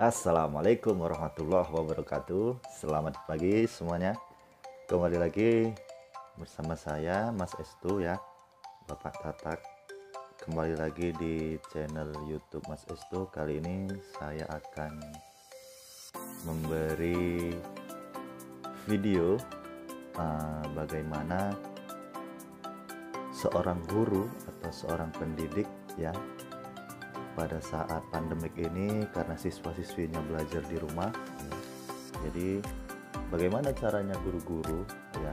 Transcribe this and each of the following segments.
Assalamualaikum warahmatullahi wabarakatuh. Selamat pagi semuanya. Kembali lagi bersama saya Mas Estu ya, Bapak Tatak. Kembali lagi di channel YouTube Mas Estu. Kali ini saya akan memberi video bagaimana seorang guru atau seorang pendidik ya pada saat pandemik ini, karena siswa-siswinya belajar di rumah ya. Jadi bagaimana caranya guru-guru ya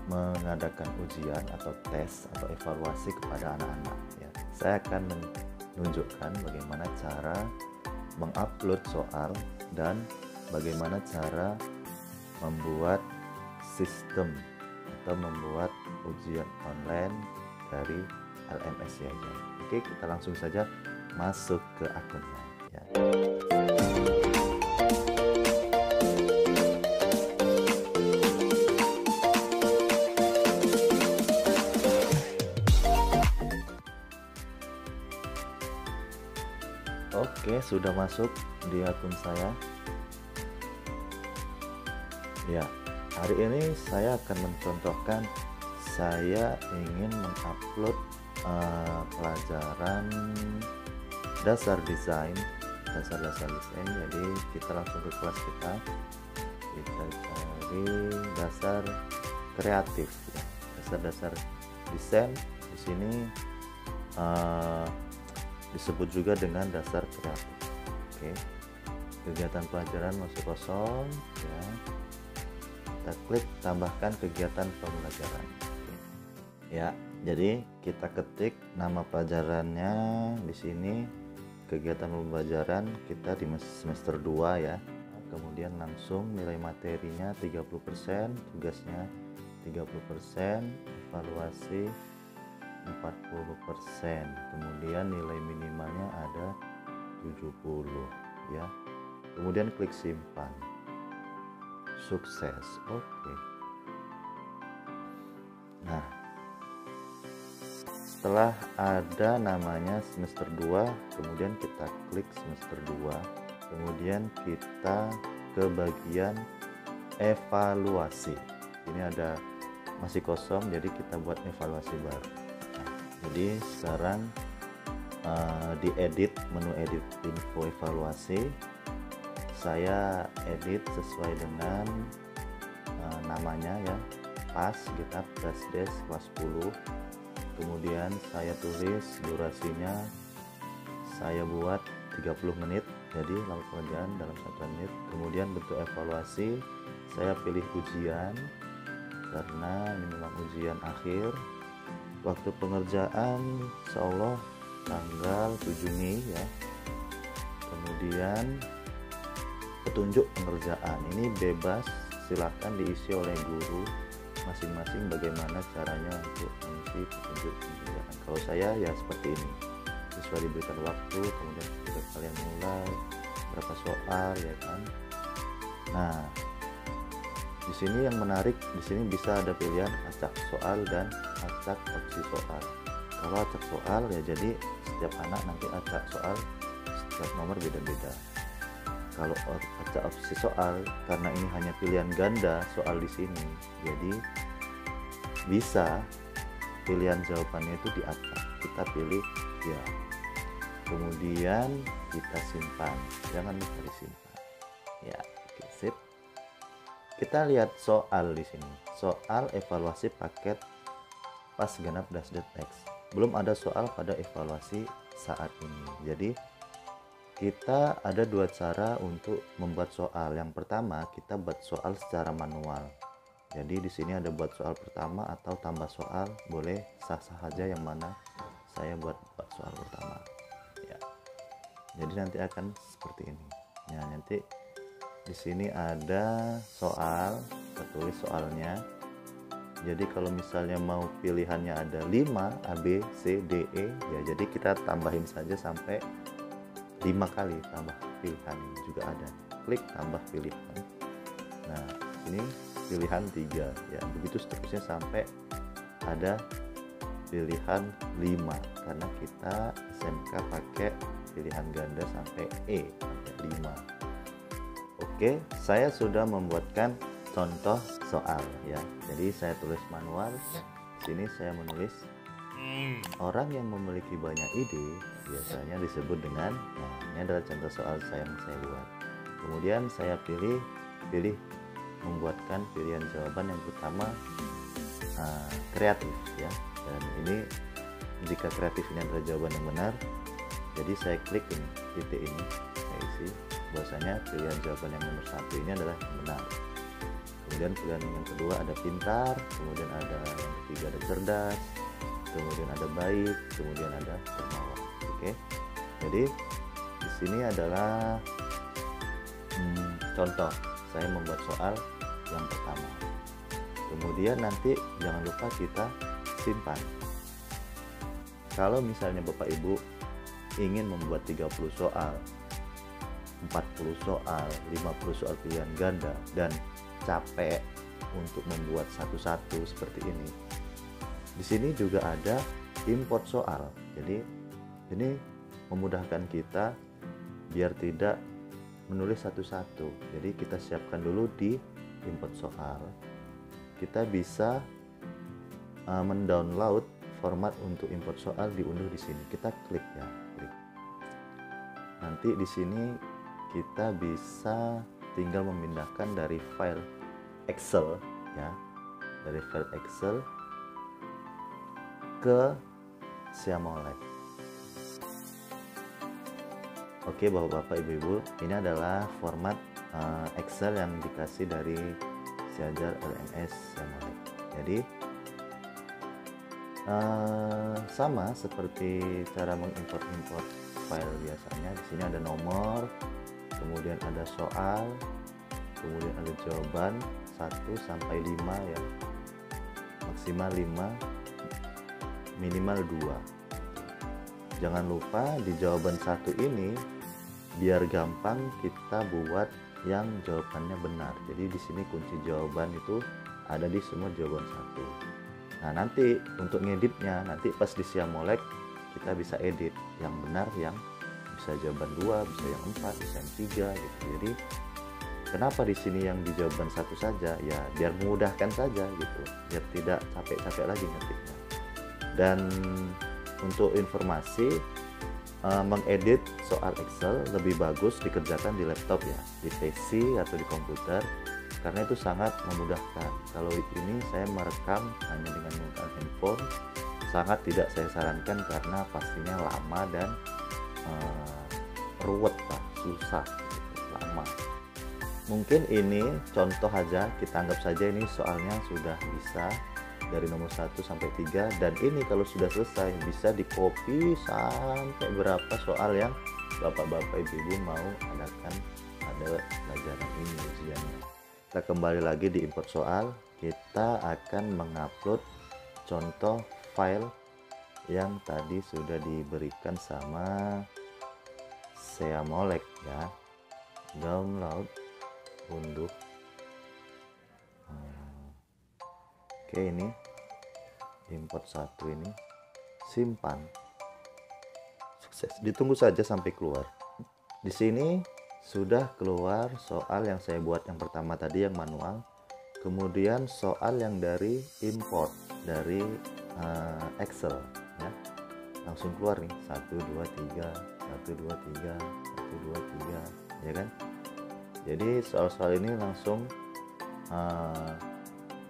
mengadakan ujian atau tes atau evaluasi kepada anak-anak ya. Saya akan menunjukkan bagaimana cara mengupload soal dan bagaimana cara membuat sistem atau membuat ujian online dari LMS ya. Oke, kita langsung saja masuk ke akunnya ya. Oke, sudah masuk di akun saya ya. Hari ini saya akan mencontohkan saya ingin mengupload pelajaran dasar desain. Jadi kita langsung ke kelas kita cari dasar kreatif ya. Dasar desain di sini disebut juga dengan dasar kreatif. Oke, kegiatan pelajaran masuk kosong ya, kita klik tambahkan kegiatan pembelajaran. Oke. Ya, jadi kita ketik nama pelajarannya di sini, kegiatan pembelajaran kita di semester 2 ya. Kemudian langsung nilai materinya 30%, tugasnya 30%, evaluasi 40%. Kemudian nilai minimalnya ada 70 ya. Kemudian klik simpan. Sukses. Oke. Nah, setelah ada namanya semester 2, kemudian kita klik semester 2, kemudian kita ke bagian evaluasi. Ini ada masih kosong, jadi kita buat evaluasi baru. Nah, jadi sekarang di edit, menu edit info evaluasi, saya edit sesuai dengan namanya ya, pas kita Dasdes kelas 10. Kemudian saya tulis durasinya, saya buat 30 menit, jadi lalu pengerjaan dalam 1 menit. Kemudian bentuk evaluasi, saya pilih ujian karena ini memang ujian akhir. Waktu pengerjaan insyaallah tanggal 7 Mei ya. Kemudian petunjuk pengerjaan ini bebas, silakan diisi oleh guru masing-masing bagaimana caranya untuk mengisi petunjuk pengerjaan. Kalau saya ya seperti ini, siswa diberikan waktu, kemudian ketika kalian mulai berapa soal ya kan. Nah, di sini yang menarik, di sini bisa ada pilihan acak soal dan acak opsi soal. Kalau acak soal ya, jadi setiap anak nanti acak soal setiap nomor beda-beda. Kalau acak opsi soal, karena ini hanya pilihan ganda soal di sini, jadi bisa pilihan jawabannya itu diacak. Kita pilih ya, kemudian kita simpan, jangan lupa disimpan ya. Oke, sip. Kita lihat soal di sini, soal evaluasi paket pas genap Dasdes. Belum ada soal pada evaluasi saat ini. Jadi kita ada 2 cara untuk membuat soal. Yang pertama, kita buat soal secara manual. Jadi di sini ada buat soal pertama atau tambah soal, boleh sah-sah aja yang mana saya buat soal pertama. Ya. Jadi nanti akan seperti ini. Ya, nanti di sini ada soal, kita tulis soalnya. Jadi kalau misalnya mau pilihannya ada 5 A, B, C, D, E ya, jadi kita tambahin saja sampai 5 kali tambah pilihan. Ini juga ada, klik tambah pilihan. Nah, ini pilihan 3 ya, begitu seterusnya sampai ada pilihan 5 karena kita SMK pakai pilihan ganda sampai E sampai Oke, saya sudah membuatkan contoh soal ya. Jadi saya tulis manual. Di sini saya menulis orang yang memiliki banyak ide biasanya disebut dengan, nah ini adalah contoh soal yang saya buat. Kemudian saya pilih membuatkan pilihan jawaban yang pertama kreatif ya. Dan ini jika kreatif ini adalah jawaban yang benar, jadi saya klik ini titik ini, saya isi bahwasanya pilihan jawaban yang nomor 1 ini adalah yang benar. Kemudian pilihan yang kedua ada pintar, kemudian ada yang ketiga ada cerdas, kemudian ada baik, kemudian ada dermawan. Oke, jadi di sini adalah contoh saya membuat soal yang pertama. Kemudian nanti jangan lupa kita simpan. Kalau misalnya Bapak Ibu ingin membuat 30 soal, 40 soal, 50 soal pilihan ganda dan capek untuk membuat satu-satu seperti ini, di sini juga ada import soal. Jadi ini memudahkan kita biar tidak menulis satu-satu. Jadi kita siapkan dulu di import soal. Kita bisa mendownload format untuk import soal, diunduh di sini. Kita klik ya, klik. Nanti di sini kita bisa tinggal memindahkan dari file Excel ya, dari file Excel ke Siamolek. Oke Bapak-bapak, Ibu-ibu, ini adalah format Excel yang dikasih dari Siajar LMS Siamolek. Jadi sama seperti cara mengimport file biasanya. Di sini ada nomor, kemudian ada soal, kemudian ada jawaban 1 sampai 5 ya, maksimal 5, minimal 2. Jangan lupa di jawaban 1 ini biar gampang kita buat yang jawabannya benar. Jadi di sini kunci jawaban itu ada di semua jawaban 1. Nah nanti untuk ngeditnya, nanti pas di Siamolek kita bisa edit yang benar, yang bisa jawaban 2, bisa yang 4, bisa yang 3 gitu. Jadi kenapa di sini yang di jawaban 1 saja? Ya biar memudahkan saja gitu, biar tidak capek-capek lagi ngetiknya. Dan untuk informasi, mengedit soal Excel lebih bagus dikerjakan di laptop ya, di PC atau di komputer, karena itu sangat memudahkan. Kalau ini saya merekam hanya dengan menggunakan handphone, sangat tidak saya sarankan karena pastinya lama dan ruwet lah, susah, lama. Mungkin ini contoh aja, kita anggap saja ini soalnya sudah bisa dari nomor 1 sampai 3, dan ini kalau sudah selesai bisa di copy sampai berapa soal yang Bapak-bapak Ibu-ibu mau adakan pada pelajaran ini ujiannya. Kita kembali lagi di import soal, kita akan mengupload contoh file yang tadi sudah diberikan sama Siamolek ya. Download, unduh. Oke, ini import 1, ini simpan, sukses. Ditunggu saja sampai keluar. Di sini sudah keluar soal yang saya buat yang pertama tadi yang manual, kemudian soal yang dari import dari Excel ya, langsung keluar nih 1 2 3 1 2 3 1 2 3 ya kan. Jadi soal-soal ini langsung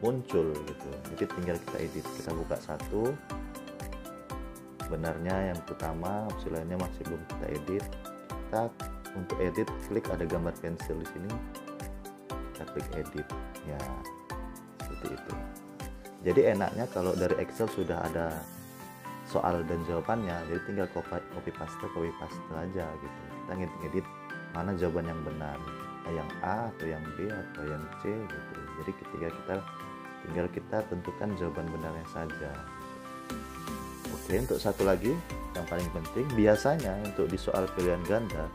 muncul gitu. Jadi tinggal kita edit, kita buka 1 benarnya yang pertama, opsi lainnya masih belum kita edit. Kita untuk edit klik ada gambar pensil di sini, kita klik edit ya, seperti itu. Jadi enaknya kalau dari Excel sudah ada soal dan jawabannya, jadi tinggal copy paste aja gitu. Kita ngedit mana jawaban yang benar, yang A atau yang B atau yang C gitu. Jadi tinggal kita tentukan jawaban benarnya saja. Oke, untuk satu lagi yang paling penting, biasanya untuk di soal pilihan ganda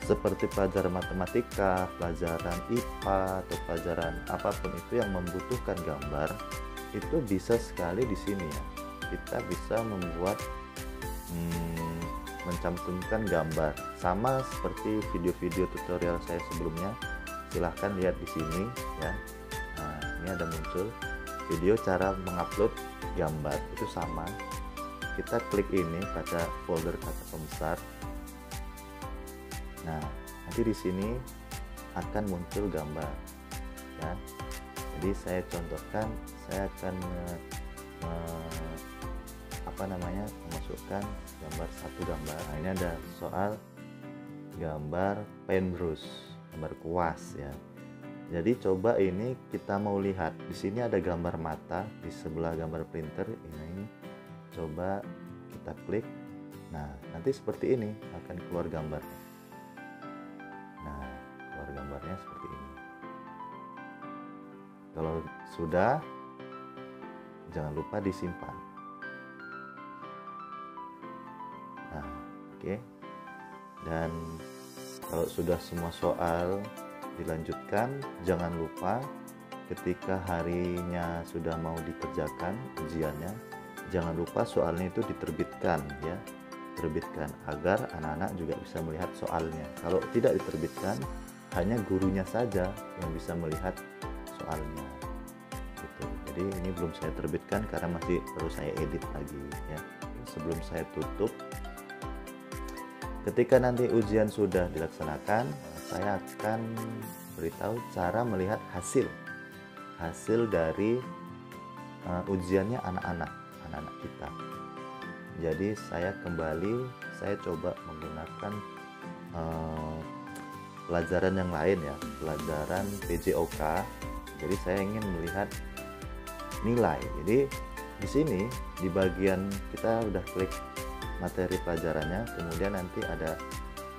seperti pelajaran matematika, pelajaran IPA atau pelajaran apapun itu yang membutuhkan gambar, itu bisa sekali di sini ya. Kita bisa membuat mencantumkan gambar sama seperti video-video tutorial saya sebelumnya. Silahkan lihat di sini ya. Nah, ini ada muncul video cara mengupload gambar, itu sama. Kita klik ini pada folder kata pembesar. Nah, nanti di sini akan muncul gambar ya. Jadi saya contohkan, saya akan memasukkan satu gambar. Nah, ini ada soal gambar paintbrush, gambar kuas ya. Jadi coba ini kita mau lihat di sini ada gambar mata di sebelah gambar printer ini. Coba kita klik. Nah, nanti seperti ini akan keluar gambar. Nah, keluar gambarnya seperti ini. Kalau sudah, jangan lupa disimpan. Nah, oke. Dan kalau sudah semua soal dilanjutkan, jangan lupa ketika harinya sudah mau dikerjakan ujiannya, jangan lupa soalnya itu diterbitkan ya. Terbitkan agar anak-anak juga bisa melihat soalnya. Kalau tidak diterbitkan, hanya gurunya saja yang bisa melihat soalnya gitu. Jadi ini belum saya terbitkan karena masih perlu saya edit lagi ya. Sebelum saya tutup, ketika nanti ujian sudah dilaksanakan, saya akan beritahu cara melihat hasil dari ujiannya anak-anak kita. Jadi saya coba menggunakan pelajaran yang lain ya, pelajaran PJOK. Jadi saya ingin melihat nilai. Jadi di sini di bagian kita udah klik materi pelajarannya, kemudian nanti ada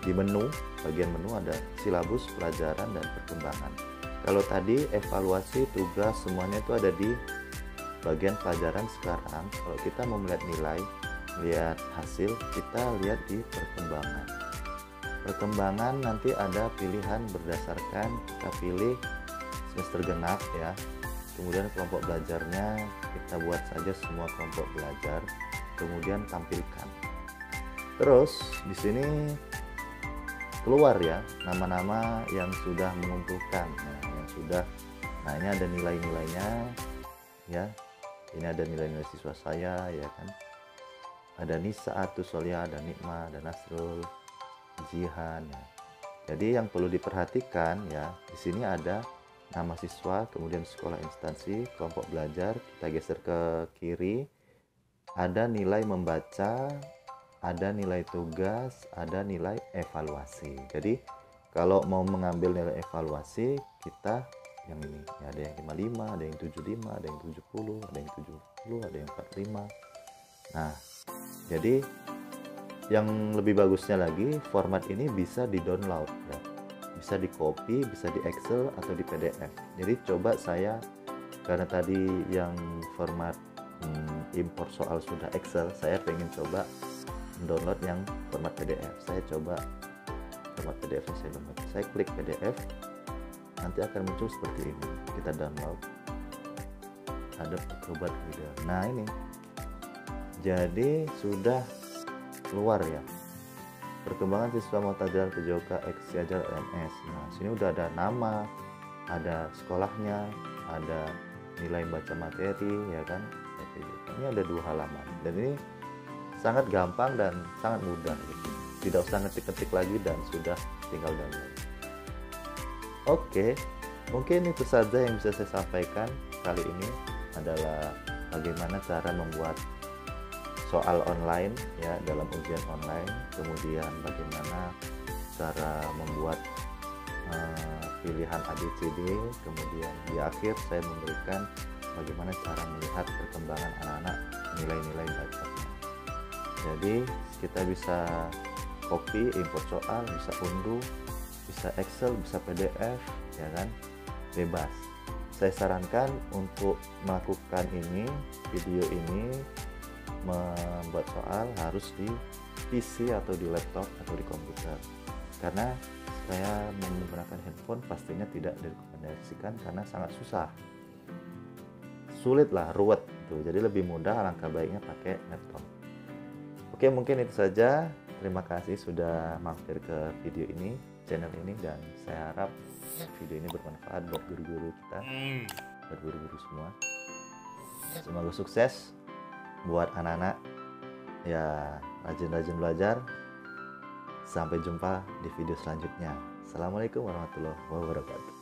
di bagian menu ada silabus pelajaran dan perkembangan. Kalau tadi evaluasi tugas semuanya itu ada di bagian pelajaran. Sekarang kalau kita mau melihat nilai, lihat hasil, kita lihat di perkembangan. Perkembangan nanti ada pilihan berdasarkan, kita pilih semester genap ya. Kemudian kelompok belajarnya kita buat saja semua kelompok belajar, kemudian tampilkan. Terus di sini keluar ya nama-nama yang sudah mengumpulkan. Nah ini ada nilai-nilainya ya. Ini ada nilai-nilai siswa saya ya kan. Ada Nisa, Atusolia, ada Nikma, ada Nasrul, Jihan ya. Jadi yang perlu diperhatikan ya, di sini ada nama siswa, kemudian sekolah instansi, kelompok belajar, kita geser ke kiri, ada nilai membaca, ada nilai tugas, ada nilai evaluasi. Jadi kalau mau mengambil nilai evaluasi, kita yang ini ya, ada yang 55, ada yang 75, ada yang 70, ada yang 70, ada yang 45. Nah, jadi yang lebih bagusnya lagi, format ini bisa di-download ya. Bisa di copy, bisa di Excel atau di PDF. Jadi coba saya, karena tadi yang format import soal sudah Excel, saya pengen coba download yang format PDF. Saya coba format PDF saya download. Saya klik PDF, nanti akan muncul seperti ini. Kita download. Ada Acrobat Reader. Nah ini, jadi sudah keluar ya. Perkembangan siswa Mu'tazalah PJOK X Ajar MS. Nah, sini udah ada nama, ada sekolahnya, ada nilai baca materi ya kan. Ini ada 2 halaman. Dan ini sangat gampang dan sangat mudah gitu. Tidak usah ngetik-ngetik lagi dan sudah tinggal download. Oke, mungkin itu saja yang bisa saya sampaikan kali ini, adalah bagaimana cara membuat soal online ya dalam ujian online, kemudian bagaimana cara membuat pilihan ABCD, kemudian di akhir saya memberikan bagaimana cara melihat perkembangan anak-anak nilai-nilai bacanya. Jadi kita bisa copy, import soal, bisa unduh, bisa Excel, bisa PDF ya kan, bebas. Saya sarankan untuk melakukan ini, video ini, membuat soal harus di PC atau di laptop atau di komputer, karena saya menggunakan handphone pastinya tidak direkomendasikan karena sangat sulit lah, ruwet tuh. Jadi lebih mudah, alangkah baiknya pakai laptop. Oke, mungkin itu saja. Terima kasih sudah mampir ke video ini, channel ini, dan saya harap video ini bermanfaat buat guru-guru kita, buat guru-guru semua. Semoga sukses buat anak-anak ya, rajin-rajin belajar. Sampai jumpa di video selanjutnya. Assalamualaikum warahmatullahi wabarakatuh.